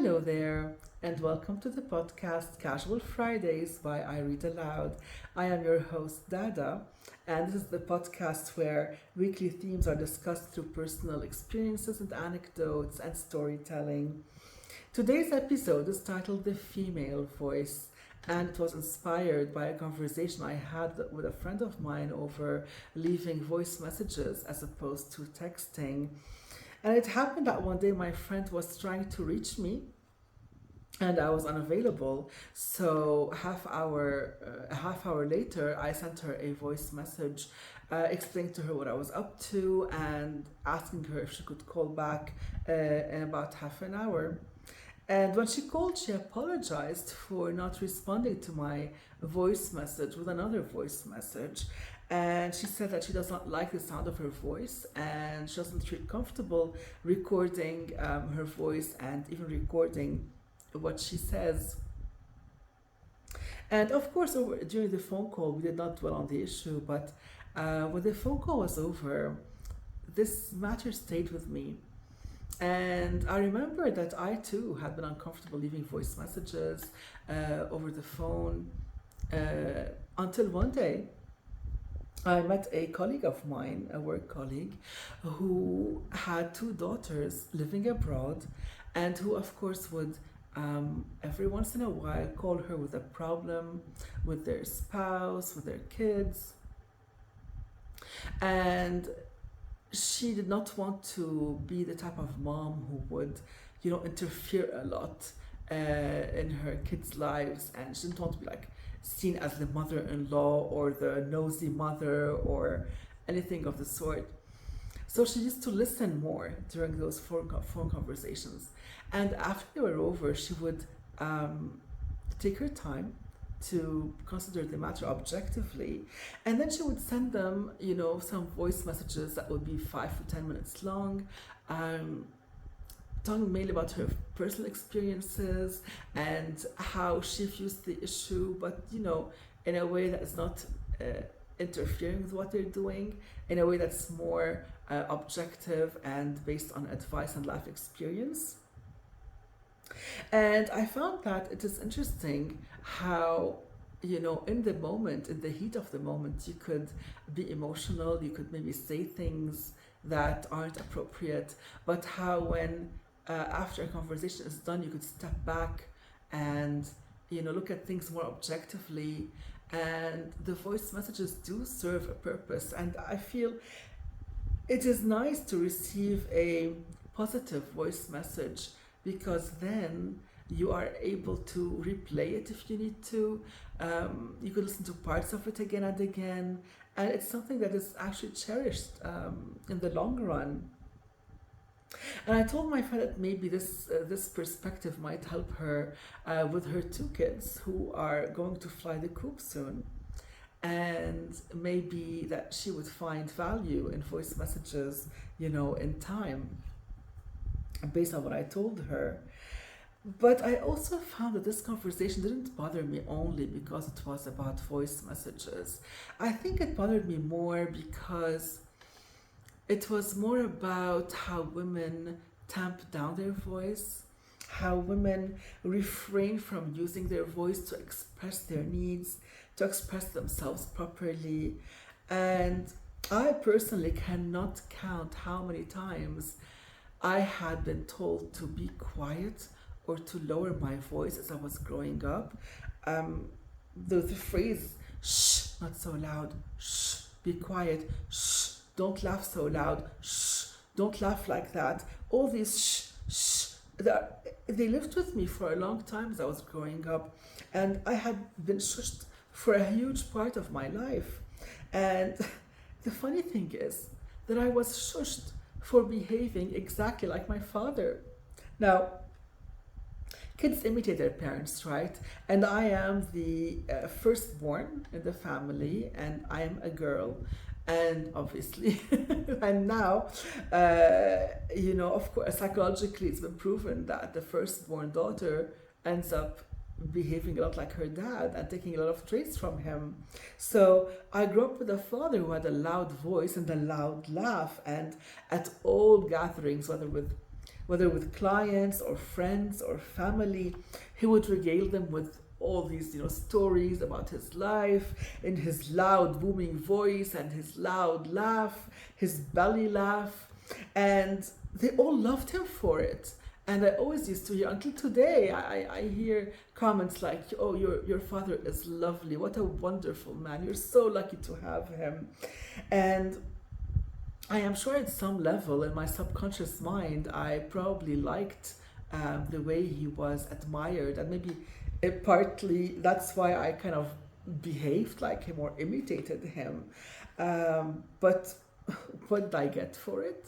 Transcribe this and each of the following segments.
Hello there, and welcome to the podcast Casual Fridays by I Read Aloud. I am your host, Dada, and this is the podcast where weekly themes are discussed through personal experiences and anecdotes and storytelling. Today's episode is titled The Female Voice, and it was inspired by a conversation I had with a friend of mine over leaving voice messages as opposed to texting. And it happened that one day my friend was trying to reach me and I was unavailable. So half hour later, I sent her a voice message, explaining to her what I was up to and asking her if she could call back in about half an hour. And when she called, she apologized for not responding to my voice message with another voice message. And she said that she does not like the sound of her voice and she doesn't feel comfortable recording her voice and even recording what she says. And of course, during the phone call, we did not dwell on the issue, but when the phone call was over, this matter stayed with me. And I remember that I too had been uncomfortable leaving voice messages over the phone until one day I met a colleague of mine, a work colleague, who had two daughters living abroad and who, of course, would every once in a while call her with a problem with their spouse, with their kids. And she did not want to be the type of mom who would, interfere a lot in her kids' lives, and she didn't want to be like seen as the mother-in-law or the nosy mother or anything of the sort. So she used to listen more during those phone conversations, and after they were over, she would take her time to consider the matter objectively, and then she would send them, some voice messages that would be 5 to 10 minutes long, talking mainly about her personal experiences and how she views the issue, but in a way that is not interfering with what they're doing, in a way that's more objective and based on advice and life experience. And I found that it is interesting how, in the moment, in the heat of the moment, you could be emotional, you could maybe say things that aren't appropriate, but how when after a conversation is done, you could step back and, look at things more objectively. And the voice messages do serve a purpose. And I feel it is nice to receive a positive voice message because then you are able to replay it if you need to. You could listen to parts of it again and again, and it's something that is actually cherished in the long run. And I told my friend that maybe this perspective might help her with her two kids who are going to fly the coop soon, and maybe that she would find value in voice messages, in time, based on what I told her. But I also found that this conversation didn't bother me only because it was about voice messages. I think it bothered me more because it was more about how women tamp down their voice, how women refrain from using their voice to express their needs, to express themselves properly. And I personally cannot count how many times I had been told to be quiet or to lower my voice as I was growing up. The phrase, shh, not so loud, shh, be quiet, shh, don't laugh so loud, shh, don't laugh like that. All these shh, they lived with me for a long time as I was growing up. And I had been shushed for a huge part of my life. And the funny thing is that I was shushed for behaving exactly like my father. Now, kids imitate their parents, right? And I am the firstborn in the family, and I am a girl. And obviously, and now, of course, psychologically, it's been proven that the firstborn daughter ends up behaving a lot like her dad and taking a lot of traits from him. So I grew up with a father who had a loud voice and a loud laugh, and at all gatherings, whether with whether with clients or friends or family. He would regale them with all these, stories about his life in his loud, booming voice and his loud laugh, his belly laugh, and they all loved him for it. And I always used to hear, until today, I hear comments like, "Oh, your father is lovely. What a wonderful man. You're so lucky to have him." And I am sure at some level in my subconscious mind, I probably liked the way he was admired, and maybe partly that's why I kind of behaved like him or imitated him. But what did I get for it?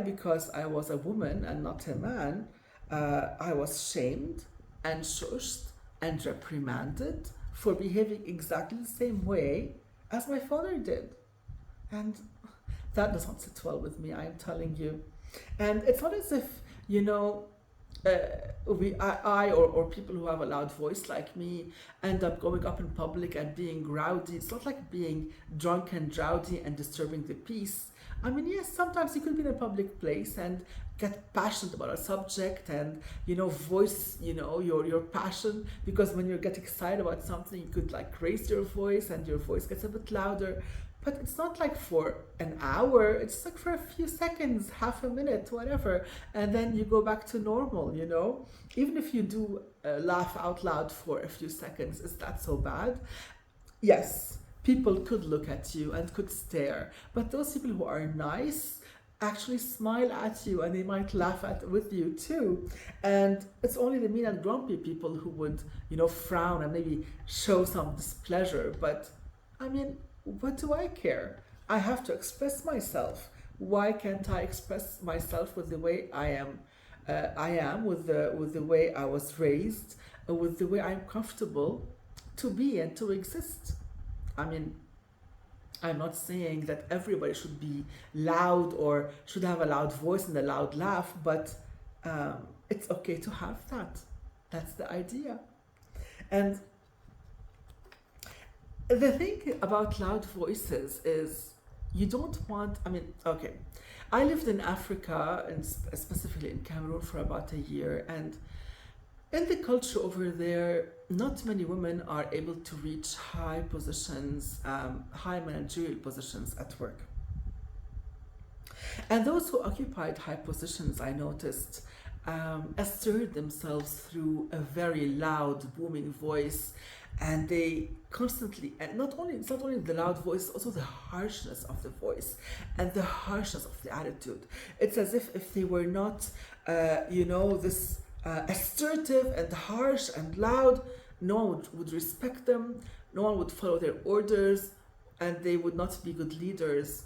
Because I was a woman and not a man, I was shamed and shushed and reprimanded for behaving exactly the same way as my father did. And that does not sit well with me, I am telling you. And it's not as if, you know, uh, or people who have a loud voice like me end up going up in public and being rowdy. It's not like being drunk and rowdy and disturbing the peace. I mean, yes, sometimes you could be in a public place and get passionate about a subject and, voice, your passion, because when you get excited about something, you could like raise your voice and your voice gets a bit louder. But it's not like for an hour, it's like for a few seconds, half a minute, whatever, and then you go back to normal. Even if you do laugh out loud for a few seconds, is that so bad? Yes, people could look at you and could stare, but those people who are nice actually smile at you and they might laugh with you too. And it's only the mean and grumpy people who would, frown and maybe show some displeasure. But I mean, what do I care? I have to express myself. Why can't I express myself with the way I am? With the way I was raised, with the way I'm comfortable to be and to exist. I mean, I'm not saying that everybody should be loud or should have a loud voice and a loud laugh, but it's okay to have that. That's the idea. And the thing about loud voices is you don't want, okay. I lived in Africa, and specifically in Cameroon, for about a year, and in the culture over there, not many women are able to reach high positions, high managerial positions at work. And those who occupied high positions, I noticed, asserted themselves through a very loud, booming voice, and they constantly, and it's not only the loud voice, also the harshness of the voice and the harshness of the attitude. It's as if they were not, this assertive and harsh and loud, no one would respect them, no one would follow their orders, and they would not be good leaders.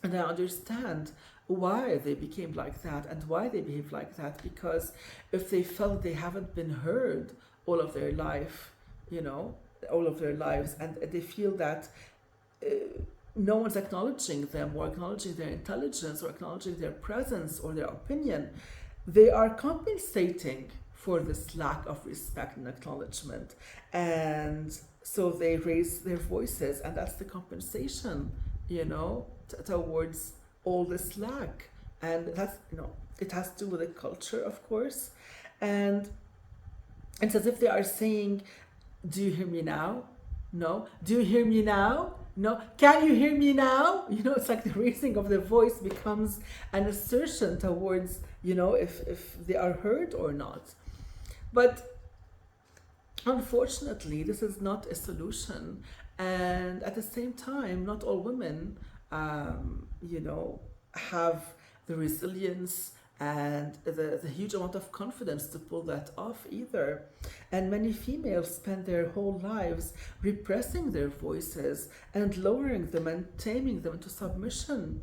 And I understand why they became like that and why they behave like that, because if they felt they haven't been heard all of their life, all of their lives, and they feel that no one's acknowledging them or acknowledging their intelligence or acknowledging their presence or their opinion, they are compensating for this lack of respect and acknowledgement. And so they raise their voices, and that's the compensation, towards all this lack. And that's, it has to do with the culture, of course. And it's as if they are saying, do you hear me now? No. Do you hear me now? No. Can you hear me now? It's like the raising of the voice becomes an assertion towards, if they are heard or not. But unfortunately, this is not a solution. And at the same time, not all women, have the resilience and the huge amount of confidence to pull that off either. And many females spend their whole lives repressing their voices and lowering them and taming them into submission.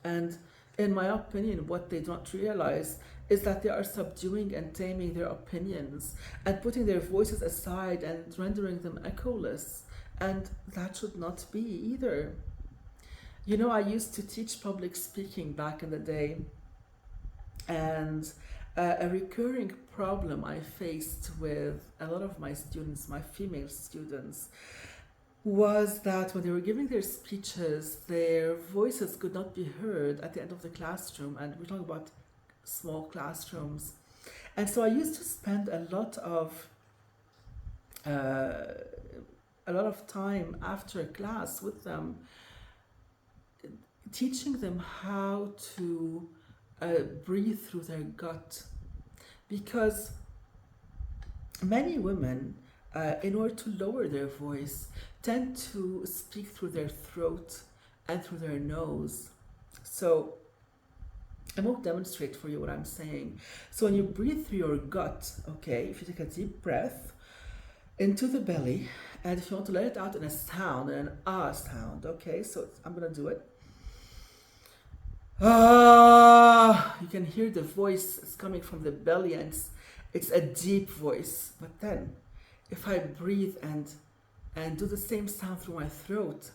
And in my opinion, what they don't realize is that they are subduing and taming their opinions and putting their voices aside and rendering them echoless. And that should not be either. I used to teach public speaking back in the day, and a recurring problem I faced with a lot of my students, my female students, was that when they were giving their speeches, their voices could not be heard at the end of the classroom, and we're talking about small classrooms. And so I used to spend uh, a lot of time after class with them, teaching them how to breathe through their gut, because many women, in order to lower their voice, tend to speak through their throat and through their nose. So I won't demonstrate for you what I'm saying. So when you breathe through your gut, okay, if you take a deep breath into the belly, and if you want to let it out in a sound, an ah sound, okay, so I'm gonna do it. Ah, you can hear the voice is coming from the belly, and it's a deep voice. But then, if I breathe and do the same sound through my throat,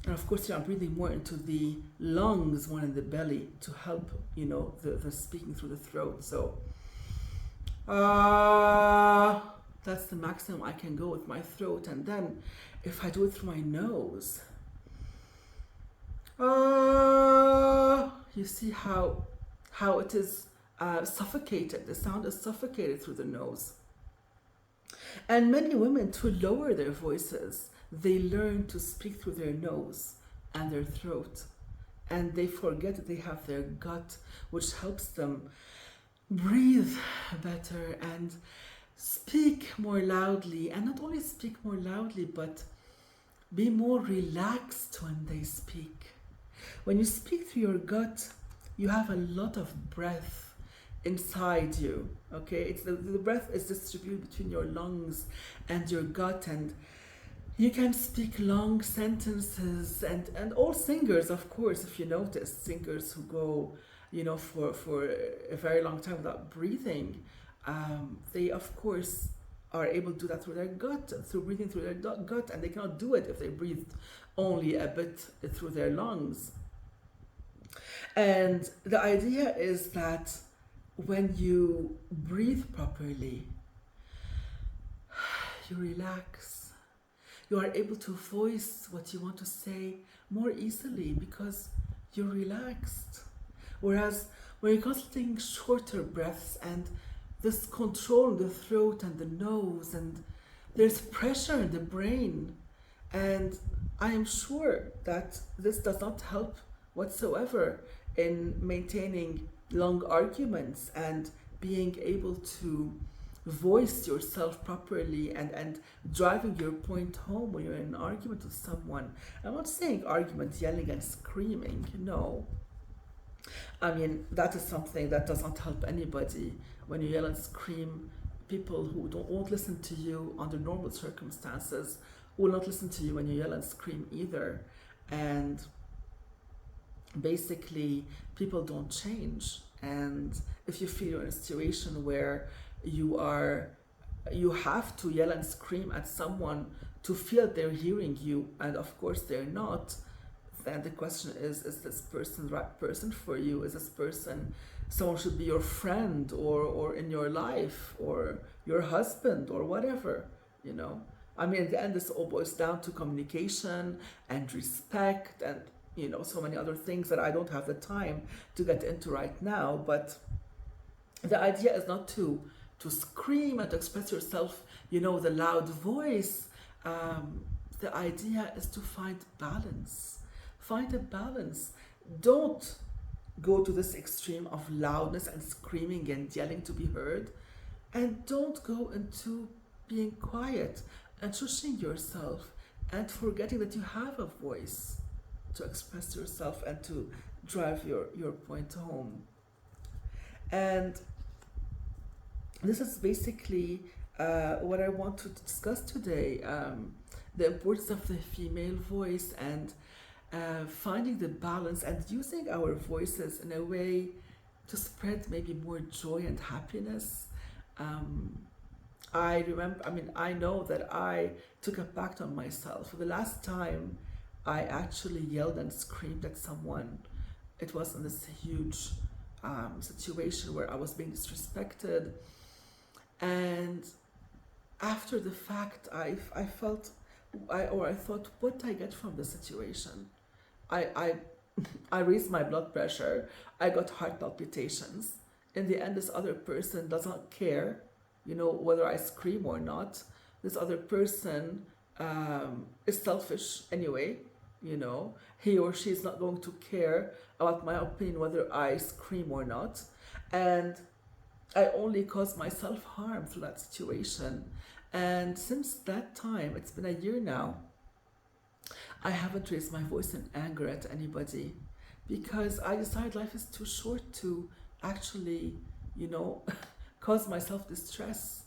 and of course, here I'm breathing more into the lungs, more in the belly, to help, the speaking through the throat. So, that's the maximum I can go with my throat. And then, if I do it through my nose, you see how it is suffocated. The sound is suffocated through the nose. And many women, to lower their voices, they learn to speak through their nose and their throat. And they forget that they have their gut, which helps them breathe better and speak more loudly. And not only speak more loudly, but be more relaxed when they speak. When you speak through your gut, you have a lot of breath inside you, okay? It's the breath is distributed between your lungs and your gut, and you can speak long sentences, and all singers, of course, if you notice, singers who go, for a very long time without breathing, they, of course, are able to do that through their gut, through breathing through their gut, and they cannot do it if they breathe only a bit through their lungs. And the idea is that when you breathe properly, you relax. You are able to voice what you want to say more easily because you're relaxed. Whereas when you're constantly taking shorter breaths and this control in the throat and the nose, and there's pressure in the brain, and I am sure that this does not help whatsoever in maintaining long arguments and being able to voice yourself properly and driving your point home when you're in an argument with someone. I'm not saying argument, yelling and screaming, no. I mean, that is something that does not help anybody. When you yell and scream, people who won't listen to you under normal circumstances will not listen to you when you yell and scream either. And basically, people don't change. And if you feel you're in a situation where you have to yell and scream at someone to feel they're hearing you, and of course they're not, then the question is this person the right person for you? Is this person someone should be your friend or in your life or your husband or whatever, I mean, at the end, this all boils down to communication and respect and, so many other things that I don't have the time to get into right now. But the idea is not to scream and to express yourself, with a loud voice. The idea is to find balance. Find a balance. Don't go to this extreme of loudness and screaming and yelling to be heard. And don't go into being quiet and shushing yourself and forgetting that you have a voice to express yourself and to drive your point home. And this is basically what I want to discuss today, the importance of the female voice and finding the balance and using our voices in a way to spread maybe more joy and happiness. I know that I took a pact on myself. For the last time I actually yelled and screamed at someone, it was in this huge situation where I was being disrespected. And after the fact, I felt I thought, what did I get from the situation? I I raised my blood pressure. I got heart palpitations. In the end, this other person does not care, whether I scream or not. This other person is selfish anyway. He or she is not going to care about my opinion whether I scream or not. And I only caused myself harm through that situation. And since that time, it's been a year now, I haven't raised my voice in anger at anybody because I decided life is too short to actually, you know, cause myself distress.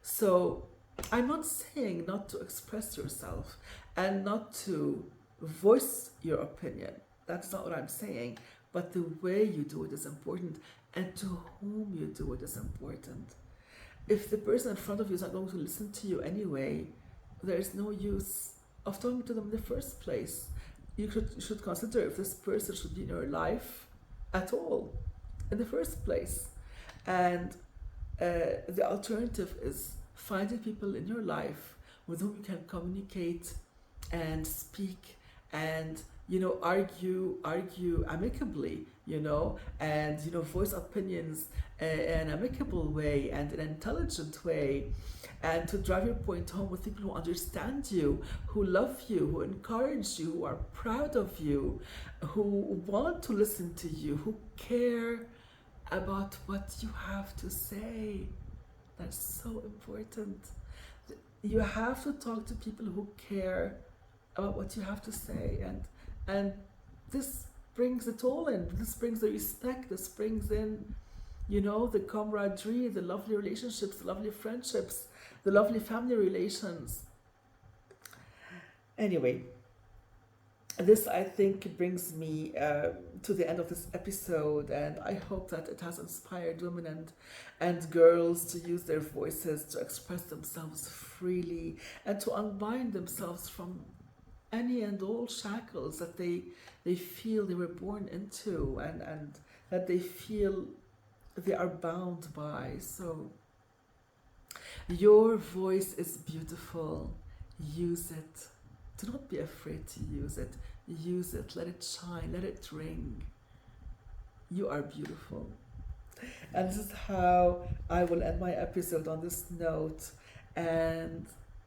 So I'm not saying not to express yourself and not to voice your opinion. That's not what I'm saying. But the way you do it is important, and to whom you do it is important. If the person in front of you is not going to listen to you anyway, there is no use of talking to them in the first place. You should consider if this person should be in your life at all in the first place. And the alternative is finding people in your life with whom you can communicate and speak and argue amicably, and voice opinions in an amicable way and an intelligent way, and to drive your point home with people who understand you, who love you, who encourage you, who are proud of you, who want to listen to you, who care about what you have to say. That's so important. You have to talk to people who care about what you have to say, and this brings it all in. This brings the respect. This brings in, the camaraderie, the lovely relationships, the lovely friendships, the lovely family relations. Anyway, this I think brings me to the end of this episode, and I hope that it has inspired women and girls to use their voices to express themselves freely and to unbind themselves from any and all shackles that they feel they were born into, and that they feel they are bound by. So your voice is beautiful. Use it. Do not be afraid to use it. Use it. Let it shine. Let it ring. You are beautiful. And this is how I will end my episode, on this note. And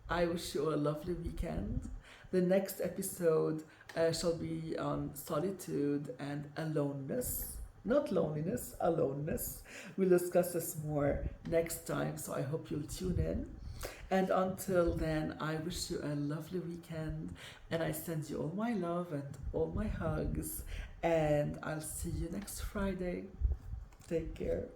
I wish you all a lovely weekend. The next episode shall be on solitude and aloneness. Not loneliness, aloneness. We'll discuss this more next time, so I hope you'll tune in. And until then, I wish you a lovely weekend, and I send you all my love and all my hugs, and I'll see you next Friday. Take care.